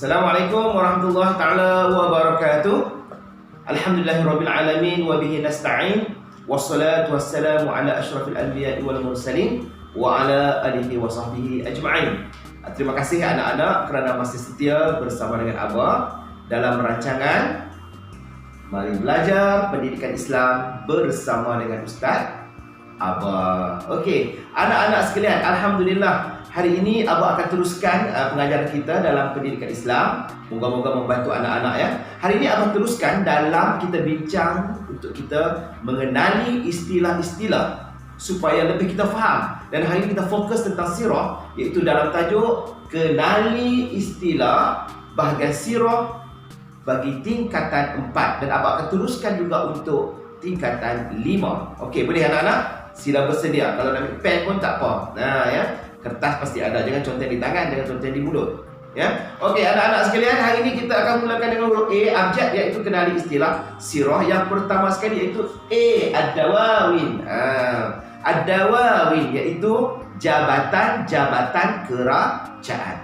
Assalamualaikum warahmatullahi taala wabarakatuh. Alhamdulillahirabbil alamin wa bihi nasta'in. Wassalatu wassalamu ala asyrafil anbiya'i wal mursalin wa ala alihi wa sahbihi ajma'in. Terima kasih anak-anak kerana masih setia bersama dengan Abah dalam rancangan Mari Belajar Pendidikan Islam bersama dengan Ustaz Abah. Okey, anak-anak sekalian, alhamdulillah hari ini Abah akan teruskan pengajaran kita dalam pendidikan Islam. Moga-moga membantu anak-anak ya. Hari ini Abah teruskan dalam kita bincang untuk kita mengenali istilah-istilah supaya lebih kita faham. Dan hari ini kita fokus tentang sirah, iaitu dalam tajuk kenali istilah bahagian sirah bagi tingkatan 4. Dan Abah akan teruskan juga untuk tingkatan 5. Okey, boleh anak-anak? Sila bersedia. Kalau nak ambil pen pun tak apa. Nah ya, kertas pasti ada. Jangan contoh di tangan, jangan contoh di mulut. Ya. Okey, anak-anak sekalian, hari ini kita akan mulakan dengan huruf A, abjad, iaitu kenali istilah sirah. Yang pertama sekali iaitu A, ad-dawawin. Ad-dawawin iaitu jabatan-jabatan kerajaan.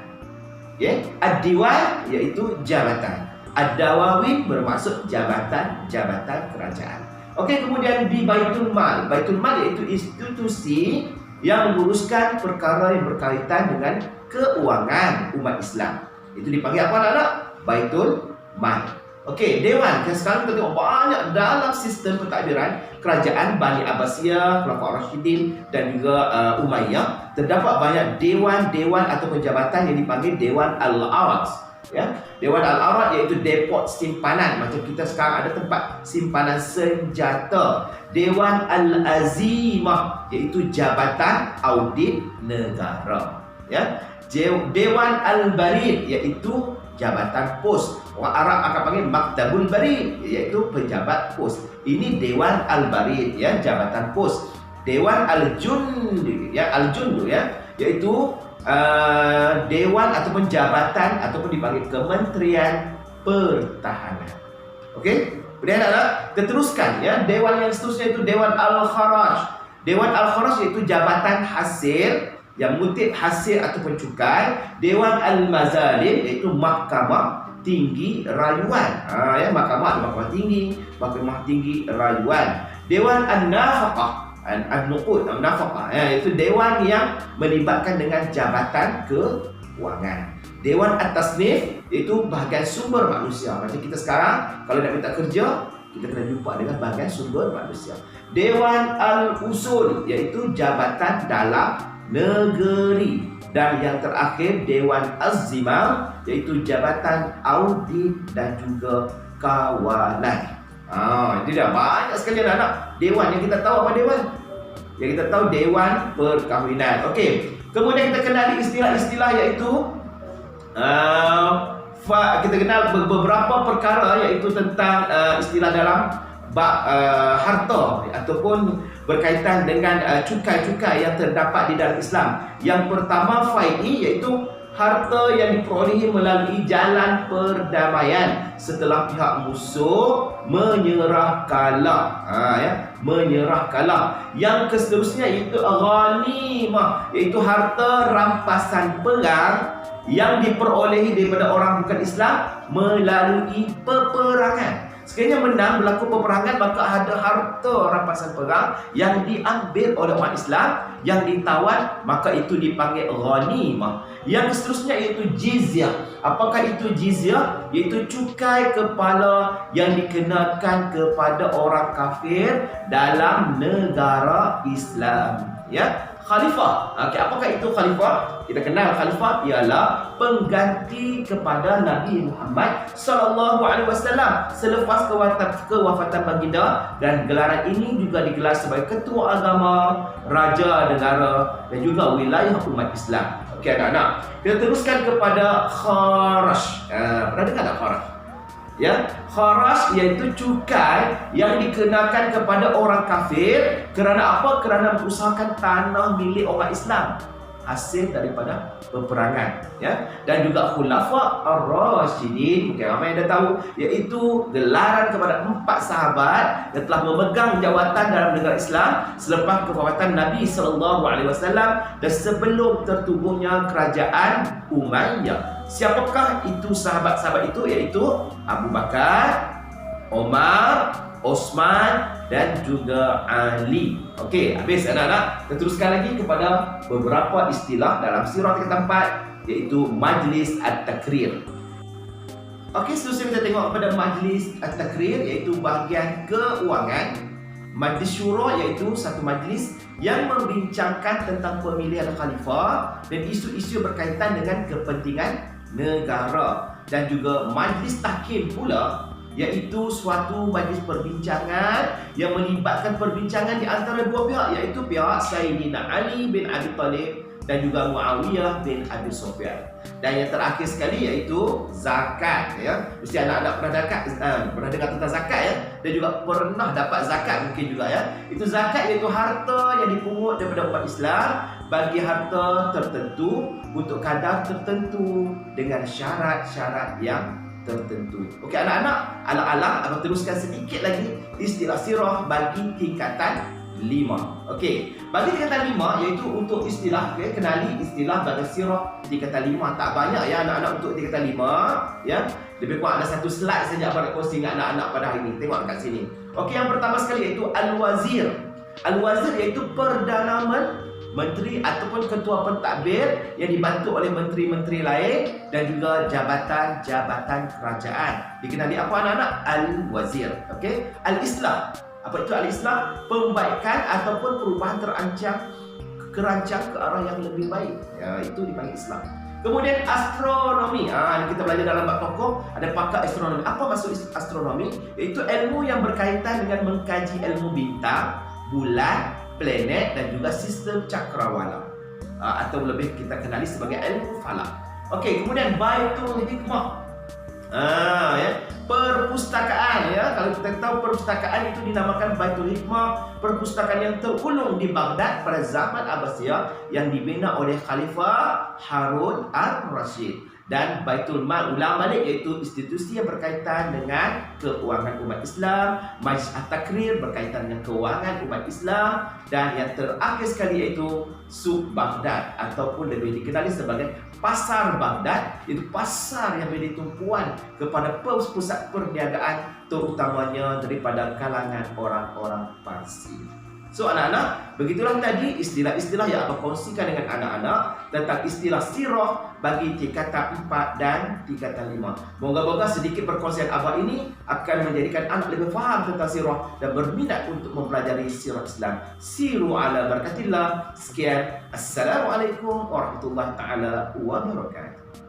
Okey, ad-diwan iaitu jabatan. Ad-dawawin bermaksud jabatan-jabatan kerajaan. Okey, kemudian di Baitul Mal. Baitul Mal iaitu institusi yang menguruskan perkara yang berkaitan dengan keuangan umat Islam. Itu dipanggil apa anak-anak? Baitul Mal. Okey, dewan. Sekarang kita tengok banyak dalam sistem pentadbiran kerajaan Bani Abbasiyah, Khulafaur Rasyidin dan juga Umayyah, terdapat banyak dewan-dewan atau jabatan yang dipanggil Dewan Al-Arad. Ya, Dewan Al-Arad iaitu depot simpanan. Macam kita sekarang ada tempat simpanan senjata. Dewan Al-Azimah iaitu jabatan audit negara. Ya, Dewan Al-Barid iaitu jabatan pos. Orang Arab akan panggil Maktabul Barid iaitu pejabat pos. Ini Dewan Al-Barid ya, jabatan pos. Dewan Al-Jund ya, Al-Jund ya, iaitu dewan ataupun jabatan ataupun dipanggil Kementerian Pertahanan. Okey, kemudian anak kita teruskan ya, dewan yang seterusnya itu Dewan Al-Kharaj. Dewan Al-Kharaj iaitu jabatan hasil yang mengutip hasil ataupun cukai. Dewan Al-Mazalim iaitu mahkamah tinggi rayuan. Ya, mahkamah tinggi, mahkamah tinggi rayuan. Dewan An-Nafaqah, An-Nuqud, An-Nafaqah, iaitu dewan yang melibatkan dengan jabatan keuangan. Dewan At-Tasnif iaitu bahagian sumber manusia. Macam kita sekarang kalau nak minta kerja, kita kena jumpa dengan bahagian sumber manusia. Dewan Al-Usul iaitu jabatan dalam negeri. Dan yang terakhir Dewan Az-Zimam iaitu jabatan audit dan juga kawalan. Ini dah banyak sekali anak dewan yang kita tahu. Apa dewan? Yang kita tahu Dewan Perkahwinan. Okey, kemudian kita kenali istilah-istilah iaitu kita kenal beberapa perkara iaitu tentang istilah dalam bab harta ataupun berkaitan dengan cukai-cukai yang terdapat di dalam Islam. Yang pertama fai'i iaitu harta yang diperolehi melalui jalan perdamaian setelah pihak musuh menyerah kalah. Menyerah kalah. Yang seterusnya iaitu ghanimah, iaitu harta rampasan perang yang diperolehi daripada orang bukan Islam melalui peperangan. Sekiranya menang berlaku peperangan, maka ada harta rampasan perang yang diambil oleh umat Islam, yang ditawan, maka itu dipanggil ghanimah. Yang seterusnya iaitu jizyah. Apakah itu jizyah? Iaitu cukai kepala yang dikenakan kepada orang kafir dalam negara Islam. Ya, khalifah. Okey, apakah itu khalifah? Kita kenal khalifah ialah pengganti kepada Nabi Muhammad sallallahu alaihi wasallam selepas kewafatan baginda, dan gelaran ini juga digelar sebagai ketua agama, raja negara dan juga wilayah umat Islam. Okey anak-anak, kita teruskan kepada kharaj. Pernah dengar tak kharaj? Ya, kharaj iaitu cukai yang dikenakan kepada orang kafir kerana apa? Kerana mengusahakan tanah milik orang Islam hasil daripada peperangan, ya. Dan juga Khulafa Ar-Rasyidin, mungkin ramai yang dah tahu, iaitu gelaran kepada 4 sahabat yang telah memegang jawatan dalam negara Islam selepas kewafatan Nabi sallallahu alaihi wasallam dan sebelum tertubuhnya kerajaan Umayyah. Siapakah itu sahabat-sahabat itu? Yaitu Abu Bakar, Omar, Osman dan juga Ali. Okey, habis anak-anak. Kita teruskan lagi kepada beberapa istilah dalam sirah tingkatan 4, iaitu Majlis At-Takrir. Okey, seterusnya kita tengok pada Majlis At-Takrir, iaitu bahagian keuangan. Majlis Syura iaitu satu majlis yang membincangkan tentang pemilihan khalifah dan isu-isu berkaitan dengan kepentingan negara. Dan juga Majlis Tahkim pula, iaitu suatu majlis perbincangan yang melibatkan perbincangan di antara dua pihak, iaitu pihak Sayyidina Ali bin Abi Talib dan juga Muawiyah bin Abi Sufyan. Dan yang terakhir sekali iaitu zakat, ya. Mesti anak-anak pernah dengar tentang zakat, ya, dan juga pernah dapat zakat mungkin juga, ya. Itu zakat iaitu harta yang dipungut daripada umat Islam bagi harta tertentu untuk kadar tertentu dengan syarat-syarat yang tertentu. Okey anak-anak, alang-alang abang teruskan sedikit lagi istilah sirah bagi tingkatan 5. Okey, bagi tingkatan 5 iaitu untuk istilah, kenali istilah bagi sirah tingkatan 5. Tak banyak ya anak-anak untuk tingkatan 5, ya. Lebih kurang ada satu slide saja abang nak kongsi dengan anak-anak pada hari ini. Tengok dekat sini. Okey, yang pertama sekali iaitu Al-Wazir. Al-Wazir iaitu Perdana Menteri ataupun ketua pentadbir yang dibantu oleh menteri-menteri lain dan juga jabatan-jabatan kerajaan. Dikenali apa anak-anak? Al-Wazir. Okey. Al-Islah. Apa itu Al-Islah? Pembaikan ataupun perubahan kerancang ke arah yang lebih baik. Ya, itu dipanggil Islam. Kemudian astronomi. Kita belajar dalam bab tokoh ada pakar astronomi. Apa maksud astronomi? Iaitu ilmu yang berkaitan dengan mengkaji ilmu bintang, bulan, planet dan juga sistem cakrawala, atau lebih kita kenali sebagai ilmu falak. Okey, kemudian Baitul Hikmah. Ya, perpustakaan, ya. Kalau kita tahu perpustakaan itu dinamakan Baitul Hikmah, perpustakaan yang terulung di Baghdad pada zaman Abbasiyah yang dibina oleh Khalifah Harun Ar-Rasyid. Dan Baitul Mal ulang balik iaitu institusi yang berkaitan dengan keuangan umat Islam. Majlis At-Takrir berkaitan dengan keuangan umat Islam. Dan yang terakhir sekali iaitu Suk Baghdad ataupun lebih dikenali sebagai Pasar Baghdad, iaitu pasar yang menjadi tumpuan kepada pusat perniagaan terutamanya daripada kalangan orang-orang Parsi. So anak-anak, begitulah tadi istilah-istilah yang abang kongsikan dengan anak-anak tentang istilah sirah bagi tingkatan 4 dan tingkatan 5. Moga-moga sedikit perkongsian abang ini akan menjadikan anak lebih faham tentang sirah dan berminat untuk mempelajari sirah Islam. Siru ala barakatillah. Sekian. Assalamualaikum warahmatullahi taala wabarakatuh.